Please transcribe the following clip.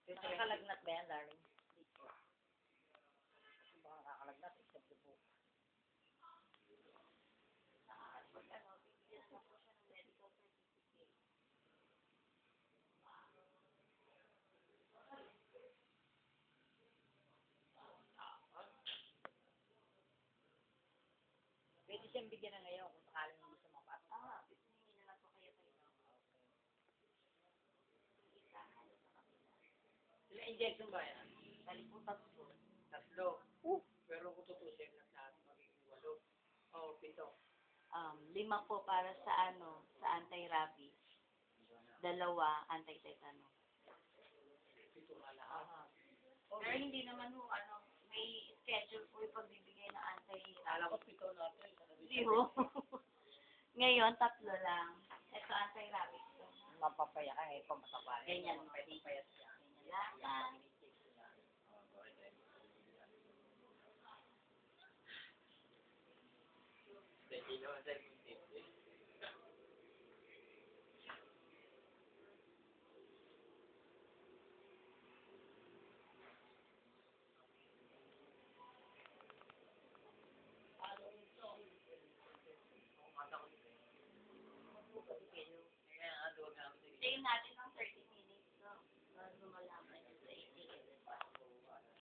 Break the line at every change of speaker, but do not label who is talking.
Nakakalagnat ba yan, darling? Baka nakakalagnat, except the book. Pwede siyang bigyan na ngayon kung sakaling hindi siya makapasok. Sila injection ba yan? Dali po tatlo. Tatlo? Pero kung tutusin lang sa magiging 8. O, 7.
5 po para sa sa anti-rabies. 2, anti-tetanus.
7 na lahat.
Pero hindi naman may schedule po yung pagbibigay ng
Alam ko
anti-rabies.
7 natin.
Hindi ho. Ngayon, 3 lang. Ito, anti-rabies.
Mapapaya ka eh, pamataba.
Ganyan.
Payat siya.
Ganyan lang. Stay natin ng 30 minutes.